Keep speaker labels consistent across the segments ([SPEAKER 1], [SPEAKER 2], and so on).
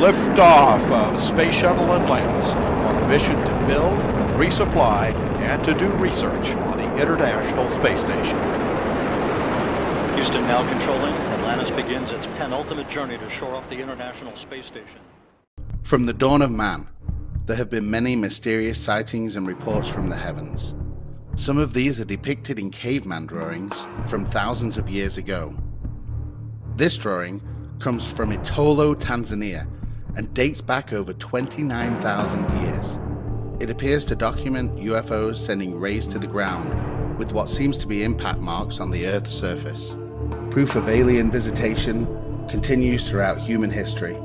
[SPEAKER 1] Liftoff of Space Shuttle Atlantis on a mission to build, resupply, and to do research on the International Space Station.
[SPEAKER 2] Houston now controlling. Atlantis begins its penultimate journey to shore up the International Space Station.
[SPEAKER 3] From the dawn of man, there have been many mysterious sightings and reports from the heavens. Some of these are depicted in caveman drawings from thousands of years ago. This drawing comes from Itolo, Tanzania, and dates back over 29,000 years. It appears to document UFOs sending rays to the ground with what seems to be impact marks on the Earth's surface. Proof of alien visitation continues throughout human history.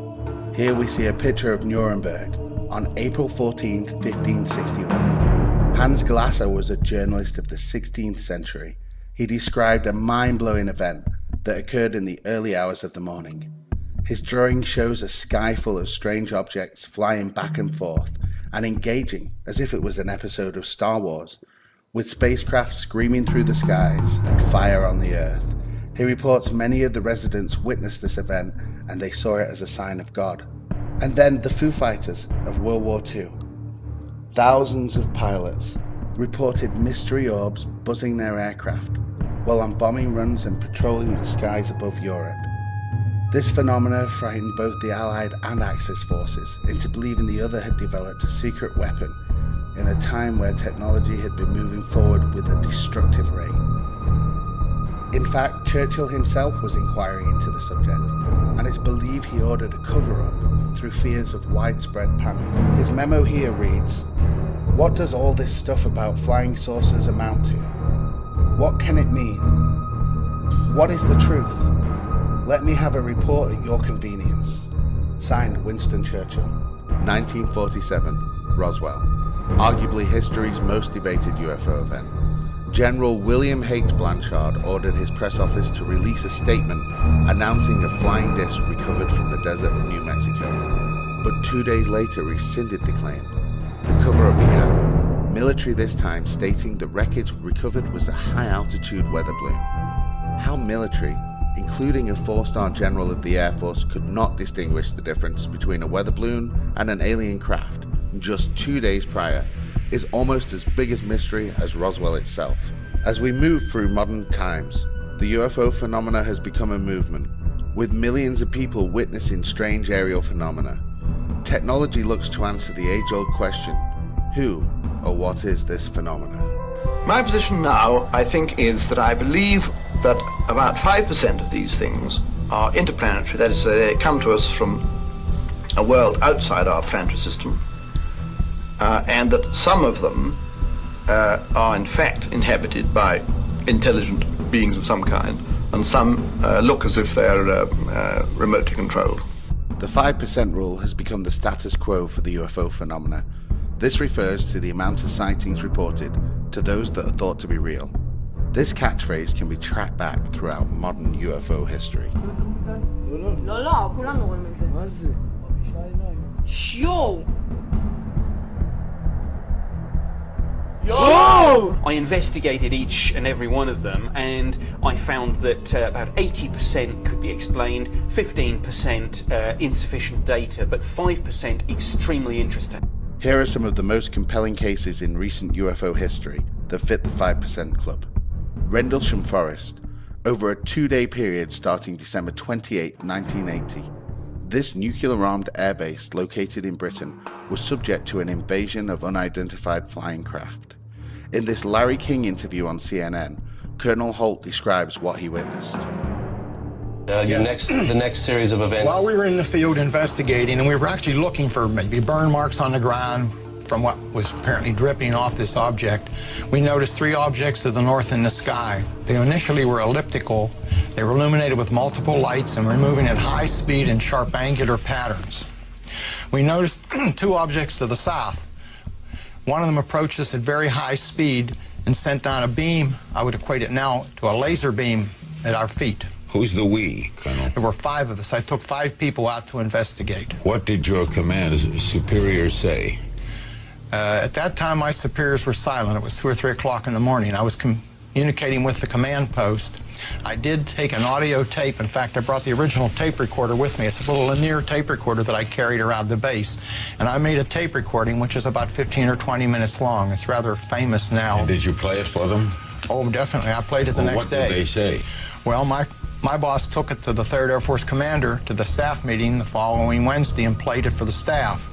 [SPEAKER 3] Here we see a picture of Nuremberg on April 14, 1561. Hans Glasser was a journalist of the 16th century. He described a mind-blowing event that occurred in the early hours of the morning. His drawing shows a sky full of strange objects flying back and forth and engaging as if it was an episode of Star Wars, with spacecraft screaming through the skies and fire on the Earth. He reports many of the residents witnessed this event and they saw it as a sign of God. And then the Foo Fighters of World War II. Thousands of pilots reported mystery orbs buzzing their aircraft while on bombing runs and patrolling the skies above Europe. This phenomena frightened both the Allied and Axis forces into believing the other had developed a secret weapon in a time where technology had been moving forward with a destructive rate. In fact, Churchill himself was inquiring into the subject, and it's believed he ordered a cover-up through fears of widespread panic. His memo here reads, "What does all this stuff about flying saucers amount to? What can it mean? What is the truth? Let me have a report at your convenience." Signed, Winston Churchill. 1947, Roswell. Arguably history's most debated UFO event. General William H. Blanchard ordered his press office to release a statement announcing a flying disc recovered from the desert of New Mexico, but 2 days later rescinded the claim. The cover-up began, military this time stating the wreckage recovered was a high-altitude weather balloon. How military, including a 4-star general of the Air Force, could not distinguish the difference between a weather balloon and an alien craft just 2 days prior is almost as big a mystery as Roswell itself. As we move through modern times, the UFO phenomena has become a movement, with millions of people witnessing strange aerial phenomena. Technology looks to answer the age-old question, who or what is this phenomena?
[SPEAKER 4] My position now, I think, is that I believe that about 5% of these things are interplanetary, that is, they come to us from a world outside our planetary system, and that some of them are in fact inhabited by intelligent beings of some kind, and some look as if they're remotely controlled.
[SPEAKER 3] The 5% rule has become the status quo for the UFO phenomena. This refers to the amount of sightings reported to those that are thought to be real. This catchphrase can be tracked back throughout modern UFO history.
[SPEAKER 5] I investigated each and every one of them, and I found that about 80% could be explained, 15% insufficient data, but 5% extremely interesting.
[SPEAKER 3] Here are some of the most compelling cases in recent UFO history that fit the 5% club. Rendlesham Forest. Over a 2-day period starting December 28, 1980, this nuclear-armed airbase located in Britain was subject to an invasion of unidentified flying craft. In this Larry King interview on CNN, Colonel Holt describes what he witnessed.
[SPEAKER 6] The next series of events.
[SPEAKER 7] While we were in the field investigating, and we were actually looking for maybe burn marks on the ground from what was apparently dripping off this object, we noticed 3 objects to the north in the sky. They initially were elliptical. They were illuminated with multiple lights and were moving at high speed in sharp angular patterns. We noticed 2 objects to the south. One of them approached us at very high speed and sent down a beam. I would equate it now to a laser beam at our feet.
[SPEAKER 8] Who's the we, Colonel?
[SPEAKER 7] There were 5 of us. I took 5 people out to investigate.
[SPEAKER 8] What did your command superiors say?
[SPEAKER 7] At that time, my superiors were silent. It was 2 or 3 o'clock in the morning. I was communicating with the command post. I did take an audio tape. In fact, I brought the original tape recorder with me. It's a little linear tape recorder that I carried around the base. And I made a tape recording, which is about 15 or 20 minutes long. It's rather famous now.
[SPEAKER 8] And did you play it for them?
[SPEAKER 7] Oh, definitely. I played it the next day.
[SPEAKER 8] What did they say?
[SPEAKER 7] Well, my boss took it to the 3rd Air Force commander to the staff meeting the following Wednesday and played it for the staff.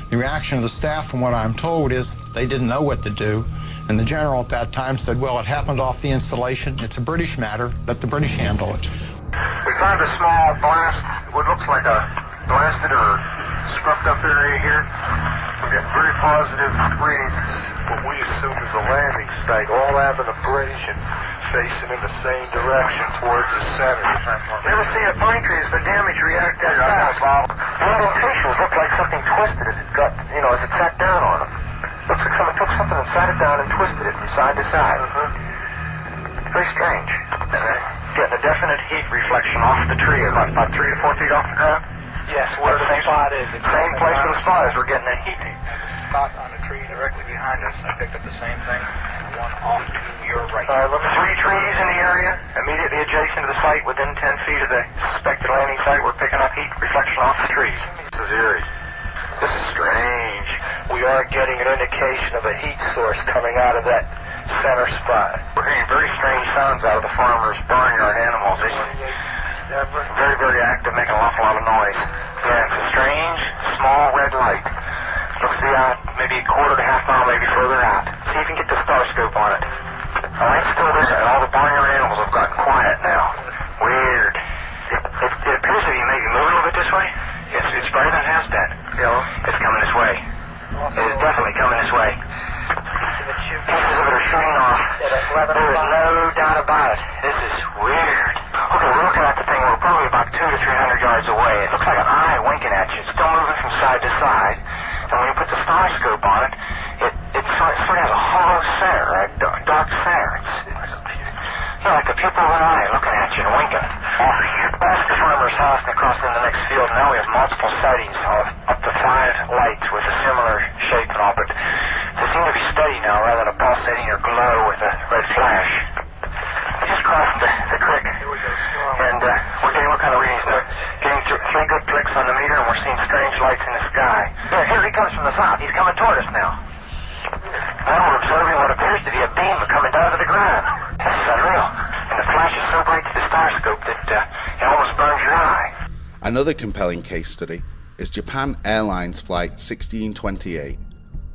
[SPEAKER 7] The reaction of the staff, from what I'm told, is they didn't know what to do. And the general at that time said, well, it happened off the installation. It's a British matter. Let the British handle it.
[SPEAKER 6] We found a small blast, what looks like a blasted or scrubbed up area here. We got very positive readings. What we assume is a landing site, all having a bridge and facing in the same direction towards the center. Never seen a pine tree as the damage react that fast. The indentations look like something twisted as it got, as it sat down on them. Looks like someone took something and sat it down and twisted it from side to side. Very strange. Getting a definite heat reflection off the tree, about 3 or 4 feet off the ground.
[SPEAKER 9] Yes, where the spot is.
[SPEAKER 6] Same place where the spot is. We're getting that heat.
[SPEAKER 9] Spot on the tree directly behind us. I picked up the same thing. One off to your right.
[SPEAKER 6] 3 trees in the area, immediately adjacent to the site, within 10 feet of the suspected landing site. We're picking up heat reflection off the trees. This is eerie. This is strange. We are getting an indication of a heat source coming out of that center spot. We're hearing very strange sounds out of the farmers burning our animals. It's very, very active, making an awful lot of noise. Yeah, it's a strange, small red light. Looks to be out maybe a quarter to half mile, maybe further out. See if you can get the star scope on it. The light's still there, and all the barnyard animals have gotten quiet now. Weird. It appears to be maybe moving a little bit this way. It's brighter than it has been. It's coming this way. It is definitely coming this way. Pieces of it are shooting off. There is no doubt about it. This is weird. Okay, we're looking at the thing. We're probably about 200 to 300 yards away. It looks like an eye winking at you. It's still moving from side to side. And when you put the star scope on it, it sort of has a hollow center, a dark center. It's like the pupil of an eye looking at you and winking. Past the farmer's house and across in the next field, now we have multiple sightings of up to 5 lights with a similar shape and all, but they seem to be steady now rather than a pulsating or glow with a red flash. We just crossed the creek, and we're getting what kind of readings now? Getting 3 good clicks on the meter, and we're seeing strange lights in the sky. Here he comes from the south. He's coming toward us now. Now we're observing what appears to be a beam coming down to the ground. This is unreal. And the flash is so bright to the star scope that it almost burns your eye.
[SPEAKER 3] Another compelling case study is Japan Airlines Flight 1628.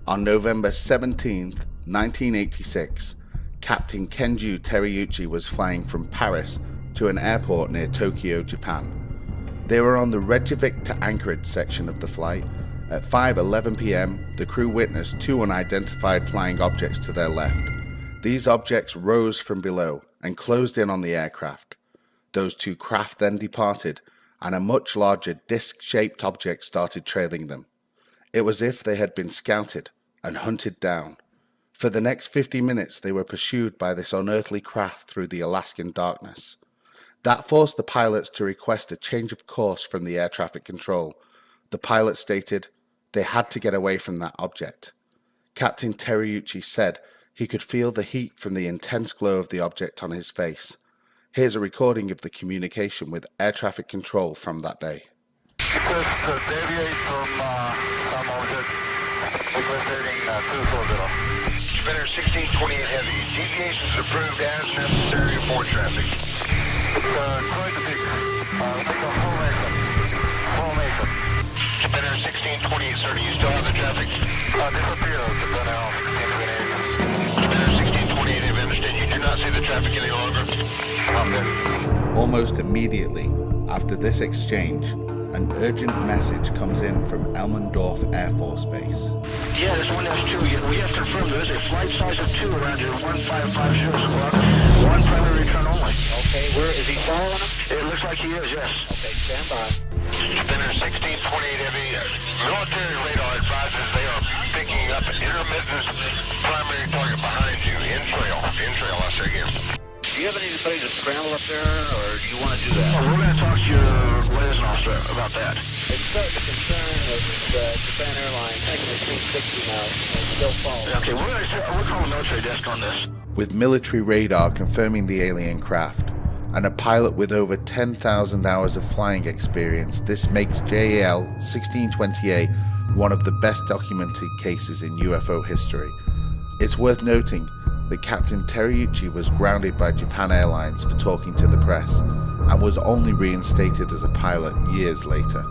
[SPEAKER 3] On November 17, 1986, Captain Kenju Teriyuchi was flying from Paris to an airport near Tokyo, Japan. They were on the Reykjavik to Anchorage section of the flight. At 5:11 p.m., the crew witnessed 2 unidentified flying objects to their left. These objects rose from below and closed in on the aircraft. Those 2 craft then departed, and a much larger disc-shaped object started trailing them. It was as if they had been scouted and hunted down. For the next 50 minutes, they were pursued by this unearthly craft through the Alaskan darkness. That forced the pilots to request a change of course from the air traffic control. The pilot stated they had to get away from that object. Captain Teriyuchi said he could feel the heat from the intense glow of the object on his face. Here's a recording of the communication with air traffic control from that day.
[SPEAKER 6] Deviate from some object, equating 240. Spinner 1628 heavy. Deviation is approved as necessary for traffic. Quite a big. Make a formation. Spinner 1628, sir, do you still have the traffic? Disappeared. Spinner 1628, I understand you do not see the traffic any longer.
[SPEAKER 3] Almost immediately after this exchange, an urgent message comes in from Elmendorf Air Force Base.
[SPEAKER 6] Yeah, this one has 2. We have confirmed there is a flight size of 2 around your 1550 squad. 1 primary return only.
[SPEAKER 9] Okay, where is he following him?
[SPEAKER 6] It looks like he is, yes.
[SPEAKER 9] Okay, stand by.
[SPEAKER 6] Spinner 1628 heavy. Military radar advises they are picking up intermittent primary target behind you. In trail, I say again.
[SPEAKER 9] Do you have anybody to scramble up there, or do you want to do that?
[SPEAKER 6] Oh, we're going to talk to your liaison officer about that.
[SPEAKER 9] It's the concern of
[SPEAKER 10] Japan Airlines, taking 360 now, still following.
[SPEAKER 6] Okay, we're calling military desk on this.
[SPEAKER 3] With military radar confirming the alien craft, and a pilot with over 10,000 hours of flying experience, this makes JAL 1628 one of the best documented cases in UFO history. It's worth noting that Captain Teriyuchi was grounded by Japan Airlines for talking to the press, and was only reinstated as a pilot years later.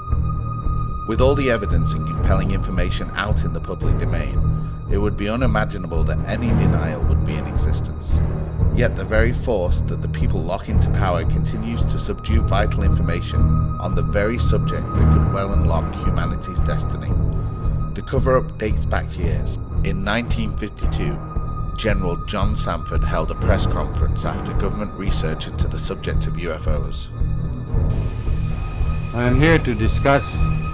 [SPEAKER 3] With all the evidence and compelling information out in the public domain, it would be unimaginable that any denial would be in existence. Yet the very force that the people lock into power continues to subdue vital information on the very subject that could well unlock humanity's destiny. The cover-up dates back years. In 1952, General John Sanford held a press conference after government research into the subject of UFOs.
[SPEAKER 11] I am here to discuss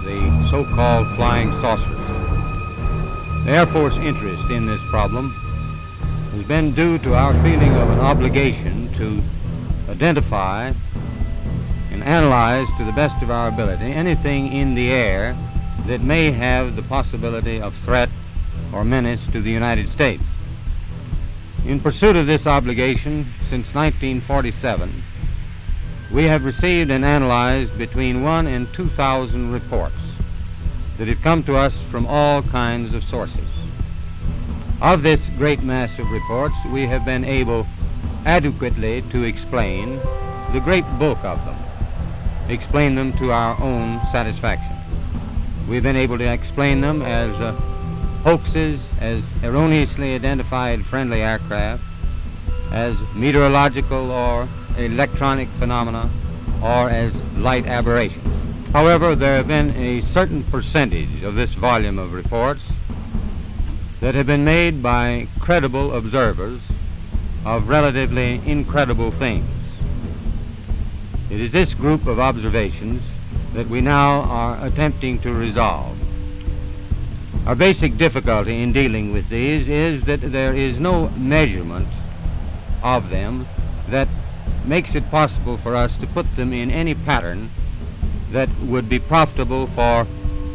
[SPEAKER 11] the so-called flying saucers. The Air Force interest in this problem has been due to our feeling of an obligation to identify and analyze to the best of our ability anything in the air that may have the possibility of threat or menace to the United States. In pursuit of this obligation, since 1947, we have received and analyzed between 1,000 and 2,000 reports that have come to us from all kinds of sources. Of this great mass of reports, we have been able adequately to explain the great bulk of them, explain them to our own satisfaction. We've been able to explain them as hoaxes, as erroneously identified friendly aircraft, as meteorological or electronic phenomena, or as light aberrations. However, there have been a certain percentage of this volume of reports that have been made by credible observers of relatively incredible things. It is this group of observations that we now are attempting to resolve. Our basic difficulty in dealing with these is that there is no measurement of them that makes it possible for us to put them in any pattern that would be profitable for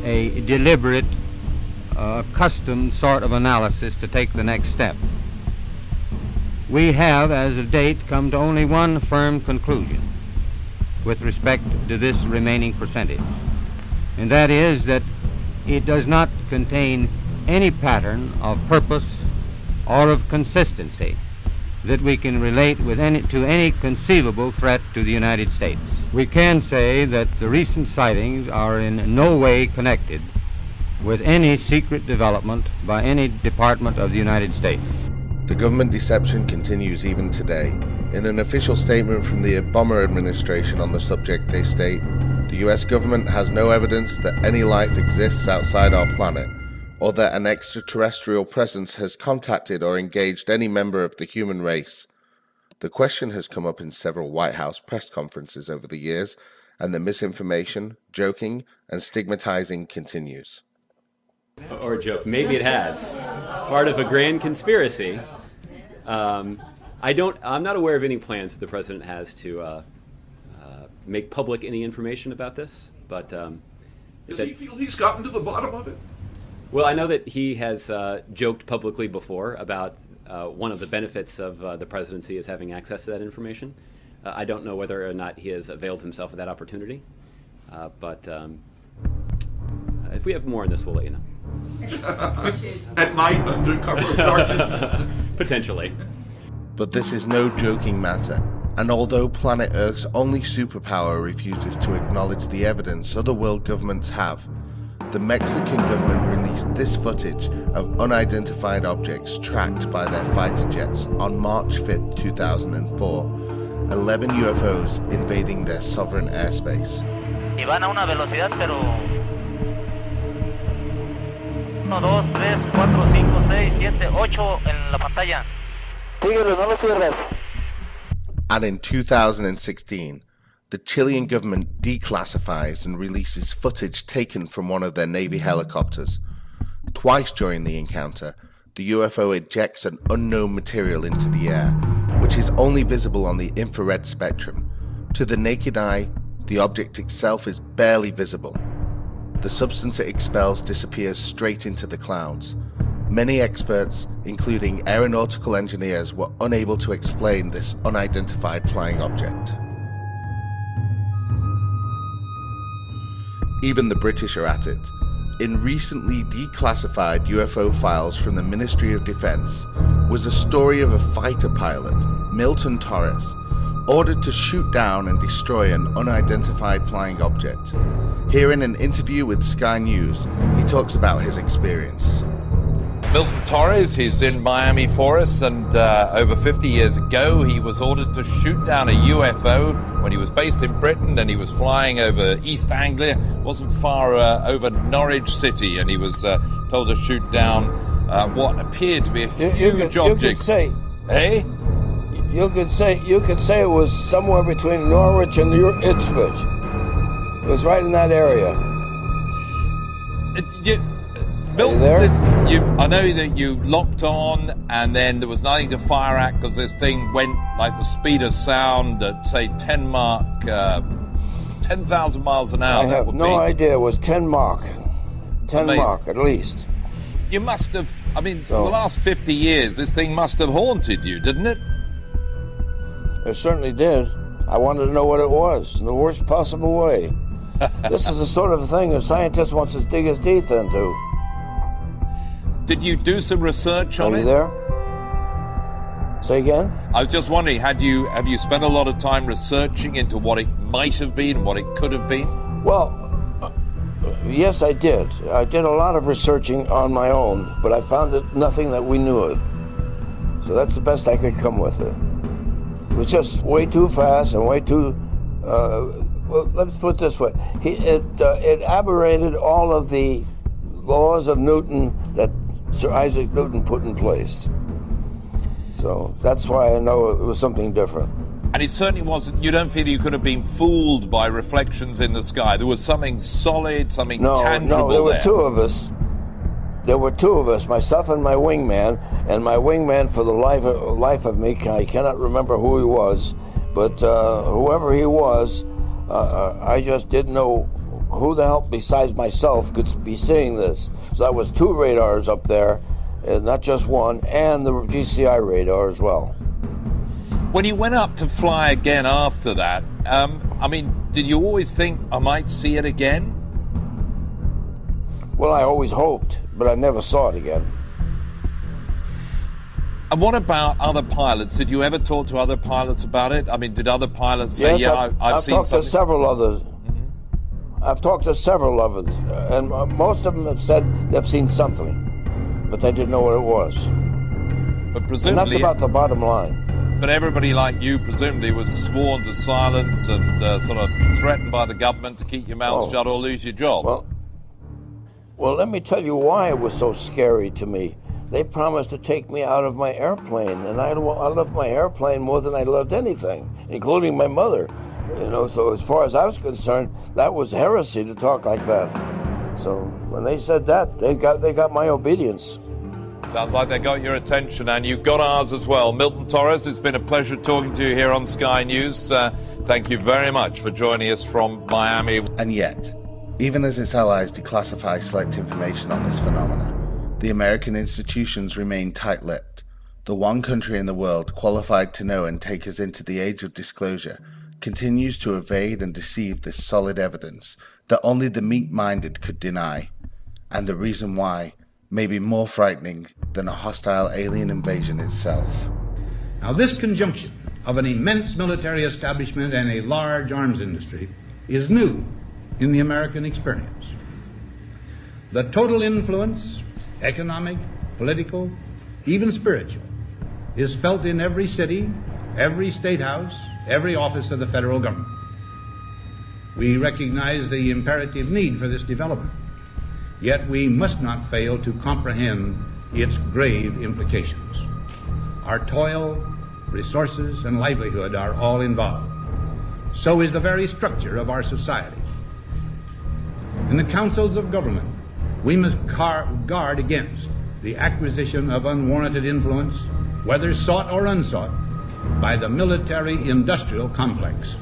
[SPEAKER 11] a deliberate, custom sort of analysis to take the next step. We have, as of date, come to only one firm conclusion with respect to this remaining percentage, and that is that it does not contain any pattern of purpose or of consistency that we can relate with to any conceivable threat to the United States. We can say that the recent sightings are in no way connected with any secret development by any department of the United States.
[SPEAKER 3] The government deception continues even today. In an official statement from the Obama administration on the subject, they state, "The US government has no evidence that any life exists outside our planet, or that an extraterrestrial presence has contacted or engaged any member of the human race." The question has come up in several White House press conferences over the years, and the misinformation, joking, and stigmatizing continues.
[SPEAKER 12] Or a joke. Maybe it has. Part of a grand conspiracy. I'm not aware of any plans the president has to make public any information about this, but
[SPEAKER 13] does he feel he's gotten to the bottom of it?
[SPEAKER 12] Well, I know that he has joked publicly before about one of the benefits of the presidency is having access to that information. I don't know whether or not he has availed himself of that opportunity, but if we have more on this, we'll let you know.
[SPEAKER 13] At night, under cover of darkness?
[SPEAKER 12] Potentially.
[SPEAKER 3] But this is no joking matter, and although planet Earth's only superpower refuses to acknowledge the evidence other world governments have, the Mexican government released this footage of unidentified objects tracked by their fighter jets on March 5th, 2004, 11 UFOs invading their sovereign airspace.
[SPEAKER 14] Y van a una velocidad, pero 1, 2, 3, 4, 5, 6, 7, 8 en la pantalla. Síguelo, no lo cierres.
[SPEAKER 3] And in 2016, the Chilean government declassifies and releases footage taken from one of their Navy helicopters. Twice during the encounter, the UFO ejects an unknown material into the air, which is only visible on the infrared spectrum. To the naked eye, the object itself is barely visible. the substance it expels disappears straight into the clouds. Many experts, including aeronautical engineers, were unable to explain this unidentified flying object. Even the British are at it. In recently declassified UFO files from the Ministry of Defense was a story of a fighter pilot, Milton Torres, ordered to shoot down and destroy an unidentified flying object. Here in an interview with Sky News, he talks about his experience.
[SPEAKER 15] Milton Torres, he's in Miami for us, and over 50 years ago he was ordered to shoot down a UFO when he was based in Britain, and he was flying over East Anglia, wasn't far over Norwich City, and he was told to shoot down what appeared to be a huge object.
[SPEAKER 16] You could say,
[SPEAKER 15] hey?
[SPEAKER 16] You could say it was somewhere between Norwich and Ipswich. It was right in that area.
[SPEAKER 15] Milton, I know that you locked on and then there was nothing to fire at because this thing went like the speed of sound at, say, 10,000 miles an hour.
[SPEAKER 16] I have no idea. It was 10 Mach. 10 Mach, at least.
[SPEAKER 15] You must have, I mean, for the last 50 years, this thing must have haunted you, didn't it?
[SPEAKER 16] It certainly did. I wanted to know what it was in the worst possible way. This is the sort of thing a scientist wants to dig his teeth into.
[SPEAKER 15] Did you do some research on it?
[SPEAKER 16] Are you there? Say again?
[SPEAKER 15] I was just wondering, have you spent a lot of time researching into what it might have been, what it could have been?
[SPEAKER 16] Well, yes, I did. I did a lot of researching on my own, but I found nothing that we knew of. So that's the best I could come with it. It was just way too fast and way too, well, let's put it this way. It aberrated all of the laws of Newton that Sir Isaac Newton put in place. So that's why I know it was something different.
[SPEAKER 15] And it certainly wasn't, you don't feel you could have been fooled by reflections in the sky. There was something solid, something tangible
[SPEAKER 16] there were two of us. There were two of us, myself and my wingman. And my wingman, for the life of me, I cannot remember who he was. But whoever he was, I just didn't know who the hell besides myself could be seeing this. So that was two radars up there, not just one, and the GCI radar as well.
[SPEAKER 15] When you went up to fly again after that, I mean, did you always think I might see it again?
[SPEAKER 16] Well, I always hoped, but I never saw it again.
[SPEAKER 15] And what about other pilots? Did you ever talk to other pilots about it? I mean, did other pilots say,
[SPEAKER 16] yes,
[SPEAKER 15] yeah, I've seen
[SPEAKER 16] talked
[SPEAKER 15] something?
[SPEAKER 16] To several others. I've talked to several of them, and most of them have said they've seen something, but they didn't know what it was.
[SPEAKER 15] But presumably,
[SPEAKER 16] and that's about the bottom line.
[SPEAKER 15] But everybody like you presumably was sworn to silence and sort of threatened by the government to keep your mouth shut or lose your job.
[SPEAKER 16] Well, let me tell you why it was so scary to me. They promised to take me out of my airplane, and I loved my airplane more than I loved anything, including my mother. You know, so as far as I was concerned, that was heresy to talk like that. So when they said that, they got my obedience.
[SPEAKER 15] Sounds like they got your attention, and you got ours as well. Milton Torres, it's been a pleasure talking to you here on Sky News. Thank you very much for joining us from Miami.
[SPEAKER 3] And yet, even as its allies declassify select information on this phenomena, the American institutions remain tight-lipped. The one country in the world qualified to know and take us into the age of disclosure continues to evade and deceive this solid evidence that only the meek-minded could deny, and the reason why may be more frightening than a hostile alien invasion itself.
[SPEAKER 17] Now, this conjunction of an immense military establishment and a large arms industry is new in the American experience. The total influence, economic, political, even spiritual, is felt in every city, every state house, every office of the federal government. We recognize the imperative need for this development, yet we must not fail to comprehend its grave implications. Our toil, resources, and livelihood are all involved. So is the very structure of our society. In the councils of government, we must guard against the acquisition of unwarranted influence, whether sought or unsought, by the military-industrial complex.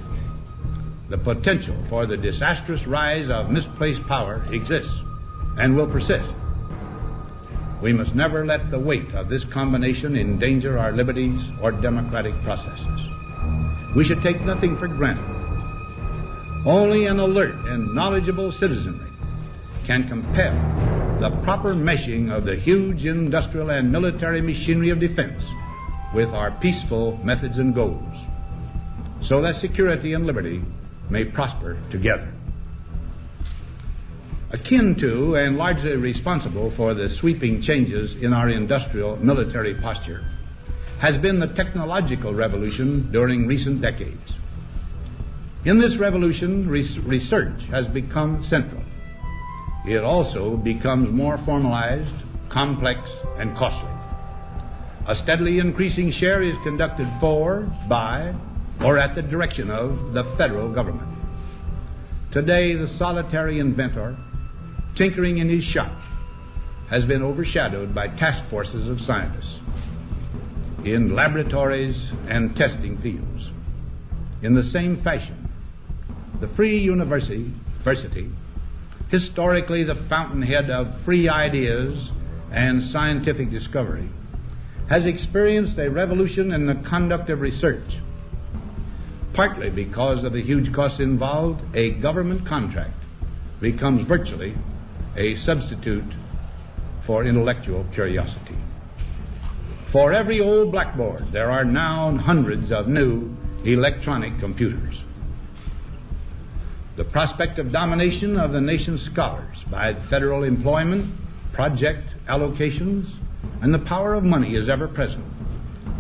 [SPEAKER 17] the potential for the disastrous rise of misplaced power exists and will persist. We must never let the weight of this combination endanger our liberties or democratic processes. We should take nothing for granted. Only an alert and knowledgeable citizenry can compel the proper meshing of the huge industrial and military machinery of defense with our peaceful methods and goals, so that security and liberty may prosper together. Akin to and largely responsible for the sweeping changes in our industrial military posture has been the technological revolution during recent decades. In this revolution, research has become central. It also becomes more formalized, complex, and costly. A steadily increasing share is conducted for, by, or at the direction of the federal government. Today, the solitary inventor, tinkering in his shop, has been overshadowed by task forces of scientists in laboratories and testing fields. In the same fashion, the free university, historically the fountainhead of free ideas and scientific discovery, has experienced a revolution in the conduct of research. Partly because of the huge costs involved, a government contract becomes virtually a substitute for intellectual curiosity. For every old blackboard, there are now hundreds of new electronic computers. The prospect of domination of the nation's scholars by federal employment, project allocations, and the power of money is ever present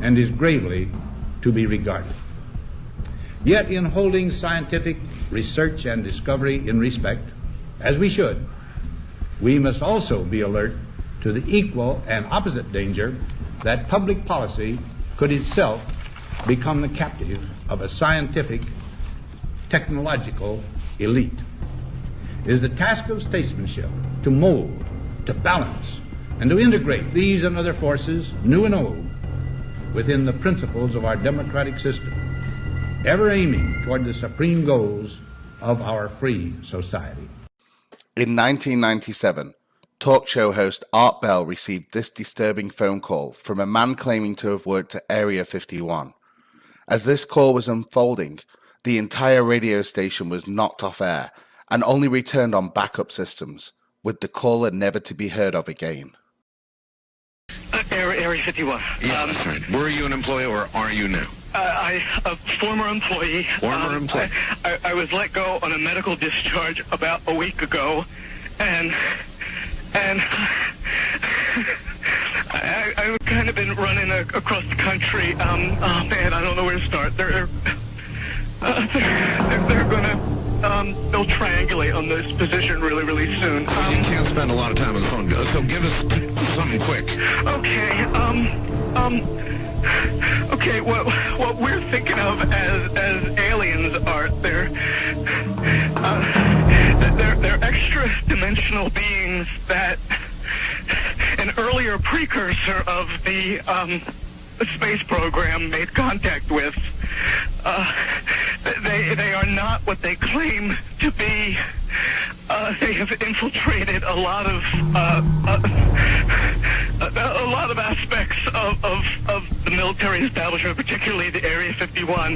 [SPEAKER 17] and is gravely to be regarded. Yet in holding scientific research and discovery in respect, as we should, we must also be alert to the equal and opposite danger that public policy could itself become the captive of a scientific, technological elite. It is the task of statesmanship to mold, to balance, and to integrate these and other forces, new and old, within the principles of our democratic system, ever aiming toward the supreme goals of our free society.
[SPEAKER 3] In 1997, talk show host Art Bell received this disturbing phone call from a man claiming to have worked at Area 51. As this call was unfolding, the entire radio station was knocked off air and only returned on backup systems, with the caller never to be heard of again.
[SPEAKER 18] Area 51.
[SPEAKER 19] Yeah, that's right. Were you an employee or are you now?
[SPEAKER 18] A former employee.
[SPEAKER 19] Former employee.
[SPEAKER 18] I was let go on a medical discharge about a week ago, and I've kind of been running across the country. Oh man, I don't know where to start. They're gonna they'll triangulate on this position really soon.
[SPEAKER 19] You can't spend a lot of time on the phone, so give us something quick.
[SPEAKER 18] Okay, what we're thinking of as aliens are they're extra dimensional beings that an earlier precursor of the space program made contact with. They are not what they claim to be. They have infiltrated a lot of aspects of the military establishment, particularly the Area 51.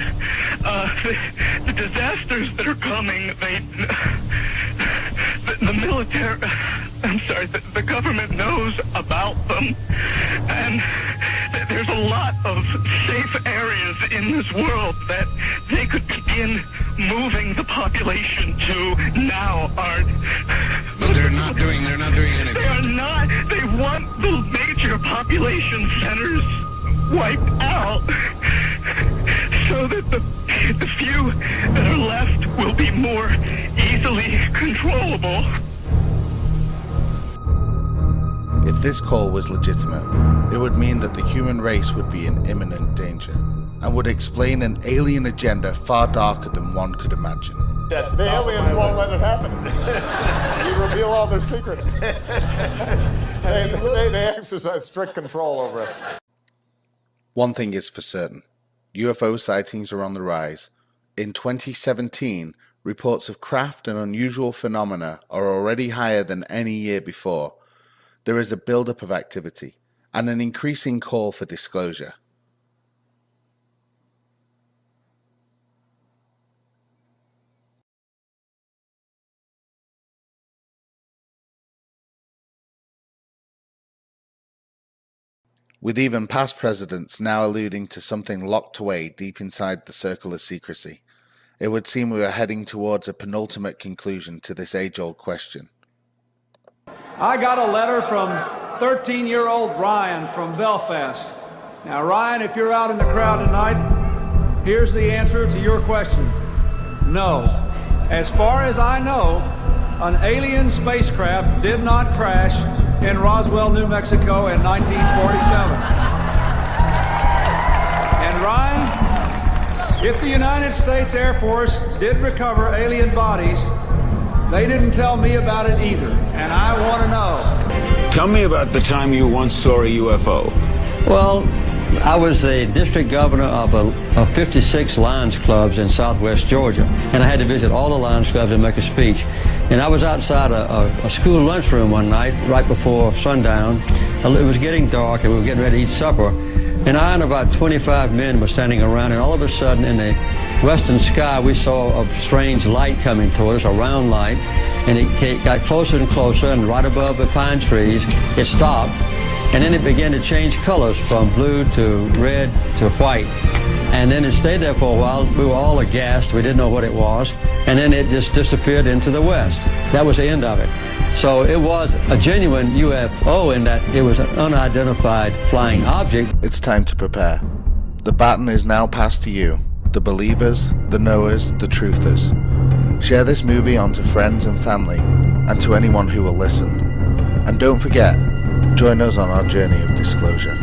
[SPEAKER 18] The disasters that are coming, the government knows about them, and there's a lot of safe areas in this world that they could begin moving the population to now.
[SPEAKER 19] But they're not doing anything.
[SPEAKER 18] They are not. They want the major population centers wiped out so that the few that are left will be more easily controllable.
[SPEAKER 3] If this call was legitimate, it would mean that the human race would be in imminent danger, and would explain an alien agenda far darker than one could imagine.
[SPEAKER 20] The aliens won't let it happen. You reveal all their secrets. They exercise strict control over us.
[SPEAKER 3] One thing is for certain, UFO sightings are on the rise in 2017, reports of craft and unusual phenomena are already higher than any year before. There is a build-up of activity and an increasing call for disclosure. With even past presidents now alluding to something locked away deep inside the circle of secrecy, it would seem we are heading towards a penultimate conclusion to this age-old question.
[SPEAKER 21] I got a letter from 13-year-old Ryan from Belfast. Now, Ryan, if you're out in the crowd tonight, here's the answer to your question. No. As far as I know, an alien spacecraft did not crash in Roswell, New Mexico in 1947. And Ryan, if the United States Air Force did recover alien bodies, they didn't tell me about it either, and I want to know.
[SPEAKER 22] Tell me about the time you once saw a UFO.
[SPEAKER 23] Well, I was the district governor of 56 Lions Clubs in southwest Georgia, and I had to visit all the Lions Clubs and make a speech. And I was outside a school lunchroom one night, right before sundown. It was getting dark, and we were getting ready to eat supper. And I and about 25 men were standing around, and all of a sudden, in the western sky, we saw a strange light coming toward us, a round light, and it got closer and closer, and right above the pine trees, it stopped. And then it began to change colors from blue to red to white. And then it stayed there for a while. We were all aghast. We didn't know what it was. And then it just disappeared into the west. That was the end of it. So it was a genuine UFO in that it was an unidentified flying object.
[SPEAKER 3] It's time to prepare. The baton is now passed to you, the believers, the knowers, the truthers. Share this movie on to friends and family, and to anyone who will listen. And don't forget, join us on our journey of disclosure.